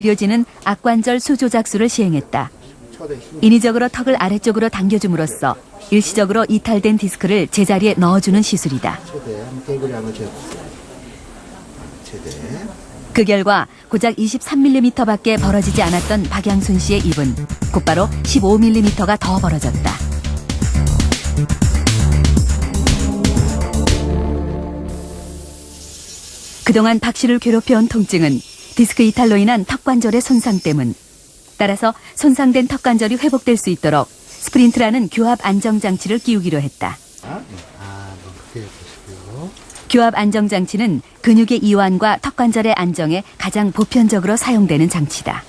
느려지는 악관절 수조작술을 시행했다. 인위적으로 턱을 아래쪽으로 당겨줌으로써 일시적으로 이탈된 디스크를 제자리에 넣어주는 시술이다. 그 결과 고작 23mm밖에 벌어지지 않았던 박양순 씨의 입은 곧바로 15mm가 더 벌어졌다. 그동안 박 씨를 괴롭혀온 통증은 디스크 이탈로 인한 턱관절의 손상 때문. 따라서 손상된 턱관절이 회복될 수 있도록 스프린트라는 교합 안정장치를 끼우기로 했다. 교합 안정장치는 근육의 이완과 턱관절의 안정에 가장 보편적으로 사용되는 장치다.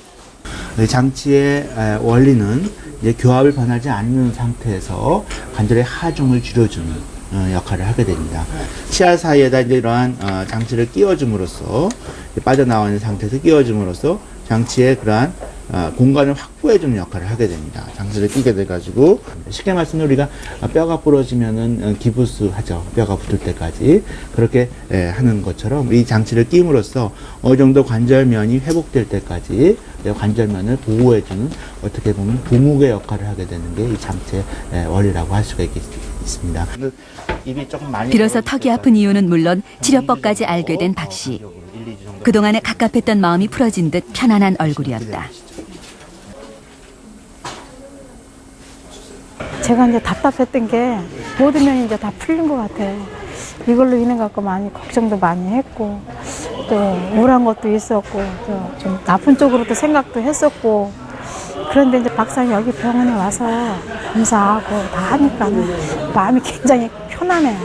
장치의 원리는 이제 교합을 변하지 않는 상태에서 관절의 하중을 줄여주는 역할을 하게 됩니다. 치아 사이에다 이제 이러한 장치를 끼워줌으로써 빠져나와 있는 상태에서 끼워줌으로써 장치의 그러한 공간을 확보해주는 역할을 하게 됩니다. 장치를 끼게 돼가지고 쉽게 말씀드리면 우리가 뼈가 부러지면은 기부스 하죠. 뼈가 붙을 때까지 그렇게 하는 것처럼 이 장치를 끼움으로써 어느 정도 관절면이 회복될 때까지 관절면을 보호해주는 어떻게 보면 보목의 역할을 하게 되는 게 이 장치의 원리라고 할 수가 있습니다. 비로소 턱이 아픈 이유는 물론 치료법까지 알게 된 박 씨. 그동안에 갑갑했던 마음이 풀어진 듯 편안한 얼굴이었다. 제가 이제 답답했던 게 모든 면이 이제 다 풀린 것 같아요. 이걸로 인해 갖고 많이 걱정도 많이 했고 또 우울한 것도 있었고 또 좀 나쁜 쪽으로도 생각도 했었고 그런데 이제 막상 여기 병원에 와서 검사하고 다 하니까는 마음이 굉장히 편안해요.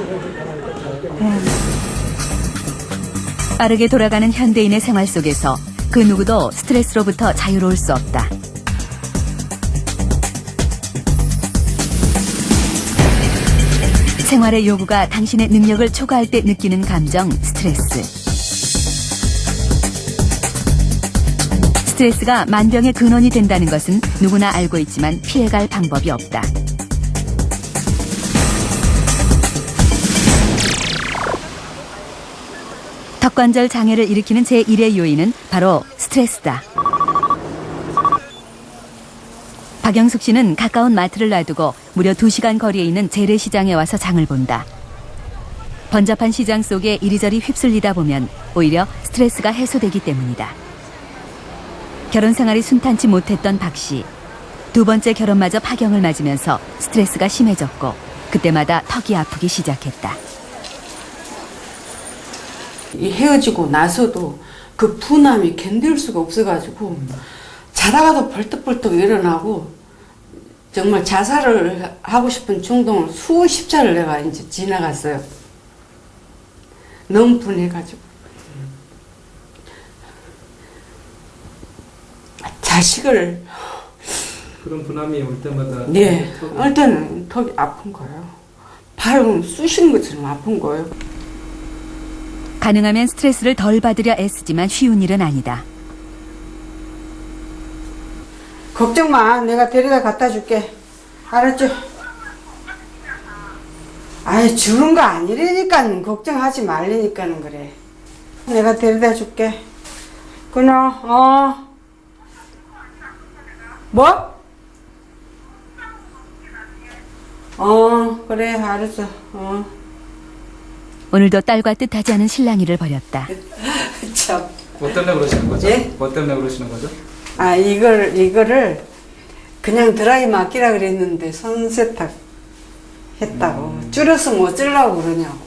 네. 빠르게 돌아가는 현대인의 생활 속에서 그 누구도 스트레스로부터 자유로울 수 없다. 생활의 요구가 당신의 능력을 초과할 때 느끼는 감정, 스트레스. 스트레스가 만병의 근원이 된다는 것은 누구나 알고 있지만 피해갈 방법이 없다. 턱관절 장애를 일으키는 제1의 요인은 바로 스트레스다. 박영숙 씨는 가까운 마트를 놔두고 무려 2시간 거리에 있는 재래시장에 와서 장을 본다. 번잡한 시장 속에 이리저리 휩쓸리다 보면 오히려 스트레스가 해소되기 때문이다. 결혼 생활이 순탄치 못했던 박 씨. 두 번째 결혼마저 파경을 맞으면서 스트레스가 심해졌고 그때마다 턱이 아프기 시작했다. 헤어지고 나서도 그 분함이 견딜 수가 없어가지고 자다가도 벌떡벌떡 일어나고 정말 자살을 하고 싶은 충동을 수십 차를 내가 이제 지나갔어요. 너무 분해가지고. 자식을. 그런 분함이 올 때마다. 네. 올 때는 턱이 아픈 거예요. 발은 쑤시는 것처럼 아픈 거예요. 가능하면 스트레스를 덜 받으려 애쓰지만 쉬운 일은 아니다. 걱정 마. 내가 데려다 갖다 줄게. 알았죠? 아이, 주는 거 아니라니까. 걱정하지 말라니까는 그래. 내가 데려다 줄게. 끊어. 뭐? 그래, 알았어. 오늘도 딸과 뜻하지 않은 실랑이를 벌였다. 참. 뭐 때문에 그러시는 거죠? 예? 뭐 때문에 그러시는 거죠? 아, 이거를 그냥 드라이 맡기라 그랬는데 손세탁 했다고. 줄여서 뭐 줄라고 그러냐고.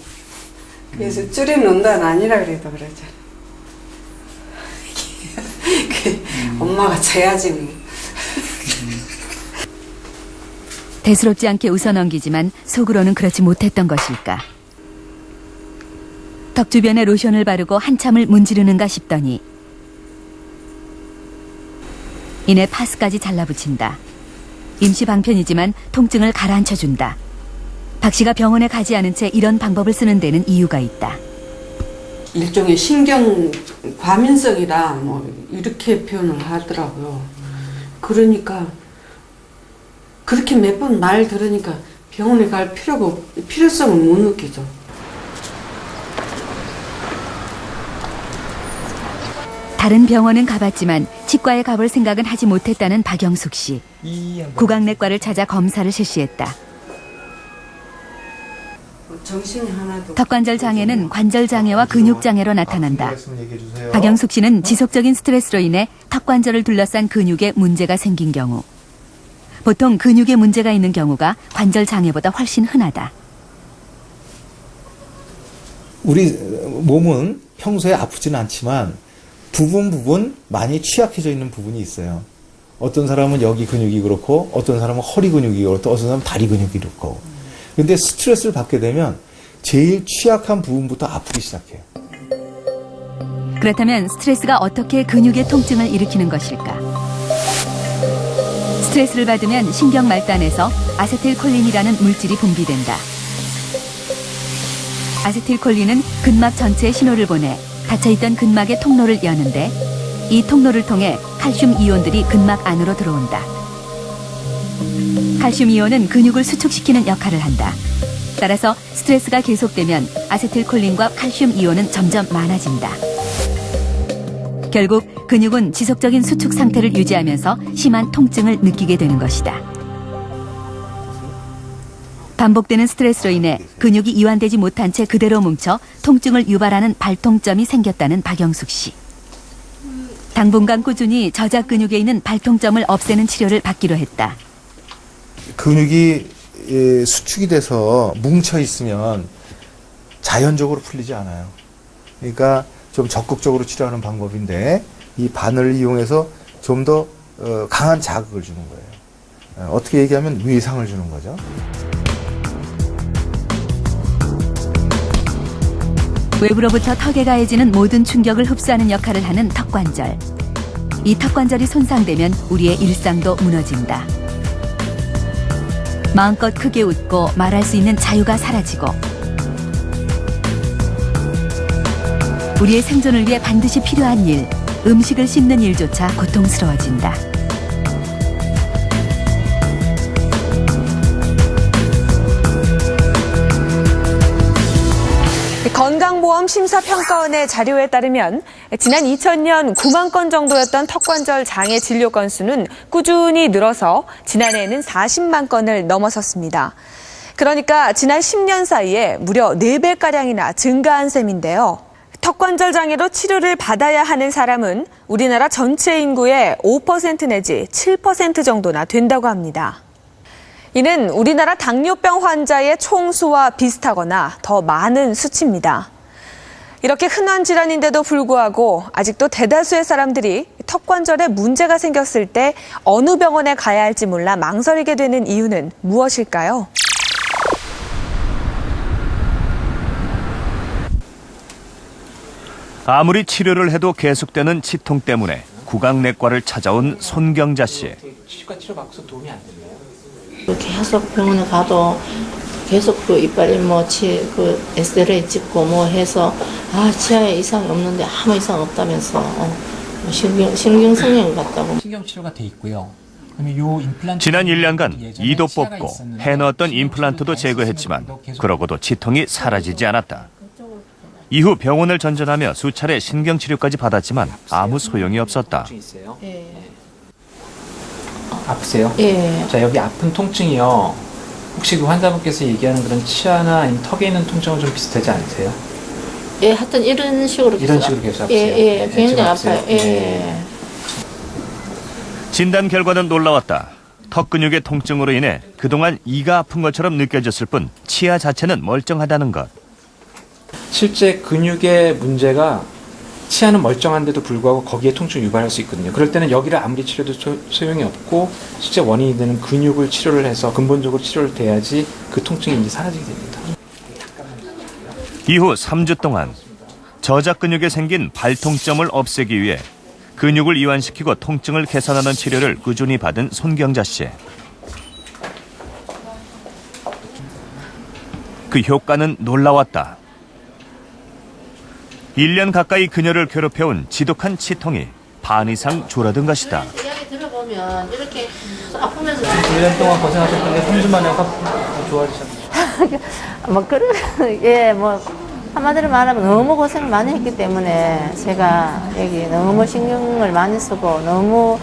그래서 줄여놓는다는 아니라 그래도 그러잖아. 엄마가 져야지 뭐. 대수롭지 않게 웃어넘기지만 속으로는 그렇지 못했던 것일까. 턱 주변에 로션을 바르고 한참을 문지르는가 싶더니 이내 파스까지 잘라붙인다. 임시 방편이지만 통증을 가라앉혀준다. 박 씨가 병원에 가지 않은 채 이런 방법을 쓰는 데는 이유가 있다. 일종의 신경 과민성이다 뭐 이렇게 표현을 하더라고요. 그러니까 그렇게 몇 번 말 들으니까 병원에 갈 필요성을 못 느끼죠. 다른 병원은 가봤지만 치과에 가볼 생각은 하지 못했다는 박영숙 씨. 구강내과를 찾아 검사를 실시했다. 정신이 하나도. 턱관절 장애는 관절 장애와 근육 장애로 나타난다. 박영숙 씨는 지속적인 스트레스로 인해 턱관절을 둘러싼 근육에 문제가 생긴 경우, 보통 근육에 문제가 있는 경우가 관절 장애보다 훨씬 흔하다. 우리 몸은 평소에 아프지는 않지만 부분 많이 취약해져 있는 부분이 있어요. 어떤 사람은 여기 근육이 그렇고 어떤 사람은 허리 근육이 그렇고 어떤 사람은 다리 근육이 그렇고. 근데 스트레스를 받게 되면 제일 취약한 부분부터 아프기 시작해요. 그렇다면 스트레스가 어떻게 근육의 통증을 일으키는 것일까? 스트레스를 받으면 신경 말단에서 아세틸콜린이라는 물질이 분비된다. 아세틸콜린은 근막 전체에 신호를 보내 닫혀있던 근막의 통로를 여는데, 이 통로를 통해 칼슘 이온들이 근막 안으로 들어온다. 칼슘 이온은 근육을 수축시키는 역할을 한다. 따라서 스트레스가 계속되면 아세틸콜린과 칼슘 이온은 점점 많아진다. 결국 근육은 지속적인 수축 상태를 유지하면서 심한 통증을 느끼게 되는 것이다. 반복되는 스트레스로 인해 근육이 이완되지 못한 채 그대로 뭉쳐 통증을 유발하는 발통점이 생겼다는 박영숙 씨. 당분간 꾸준히 저작 근육에 있는 발통점을 없애는 치료를 받기로 했다. 근육이 수축이 돼서 뭉쳐 있으면 자연적으로 풀리지 않아요. 그러니까 좀 적극적으로 치료하는 방법인데, 이 바늘을 이용해서 좀 더 강한 자극을 주는 거예요. 어떻게 얘기하면 위상을 주는 거죠. 외부로부터 턱에 가해지는 모든 충격을 흡수하는 역할을 하는 턱관절. 이 턱관절이 손상되면 우리의 일상도 무너진다. 마음껏 크게 웃고 말할 수 있는 자유가 사라지고, 우리의 생존을 위해 반드시 필요한 일, 음식을 씹는 일조차 고통스러워진다. 건강보험 심사평가원의 자료에 따르면 지난 2000년 9만 건 정도였던 턱관절 장애 진료 건수는 꾸준히 늘어서 지난해에는 40만 건을 넘어섰습니다. 그러니까 지난 10년 사이에 무려 4배가량이나 증가한 셈인데요. 턱관절 장애로 치료를 받아야 하는 사람은 우리나라 전체 인구의 5% 내지 7% 정도나 된다고 합니다. 이는 우리나라 당뇨병 환자의 총수와 비슷하거나 더 많은 수치입니다. 이렇게 흔한 질환인데도 불구하고 아직도 대다수의 사람들이 턱관절에 문제가 생겼을 때 어느 병원에 가야 할지 몰라 망설이게 되는 이유는 무엇일까요? 아무리 치료를 해도 계속되는 치통 때문에 구강내과를 찾아온 손경자 씨. 치과 치료 받고서 도움이 안 됐나요? 계속 병원에 가도 계속 그 이빨이 그 엑스레이 찍고 뭐 해서 치아에 이상이 없는데 아무 이상 없다면서 신경성형 같다고. 신경 치료가 돼 있고요. 그러면 요 임플란트 지난 1년간 이도 뽑고 해넣었던 임플란트도 제거했지만 그러고도 치통이 사라지지 않았다. 이후 병원을 전전하며 수차례 신경치료까지 받았지만 아무 소용이 없었다. 예. 아프세요? 예. 자, 여기 아픈 통증이요. 혹시 그 환자분께서 얘기하는 그런 치아나 아니면 턱에 있는 통증은 좀 비슷하지 않으세요? 예, 하여튼 이런 식으로 계속 아프세요? 예, 굉장히 아파요. 예. 네. 진단 결과는 놀라웠다. 턱 근육의 통증으로 인해 그동안 이가 아픈 것처럼 느껴졌을 뿐 치아 자체는 멀쩡하다는 것. 실제 근육의 문제가 치아는 멀쩡한데도 불구하고 거기에 통증을 유발할 수 있거든요. 그럴 때는 여기를 아무리 치료도 소용이 없고 실제 원인이 되는 근육을 치료를 해서 근본적으로 치료를 돼야지 그 통증이 이제 사라지게 됩니다. 이후 3주 동안 저작 근육에 생긴 발통점을 없애기 위해 근육을 이완시키고 통증을 개선하는 치료를 꾸준히 받은 손경자 씨. 그 효과는 놀라웠다. 1년 가까이 그녀를 괴롭혀온 지독한 치통이 반 이상 줄어든 것이다. 이야기 들어보면 이렇게 아프면서 1년 동안 고생하셨는데 3주 만에 확 좋아지셨나요? 예, 한마디로 말하면 너무 고생을 많이 했기 때문에 제가 여기 너무 신경을 많이 쓰고 너무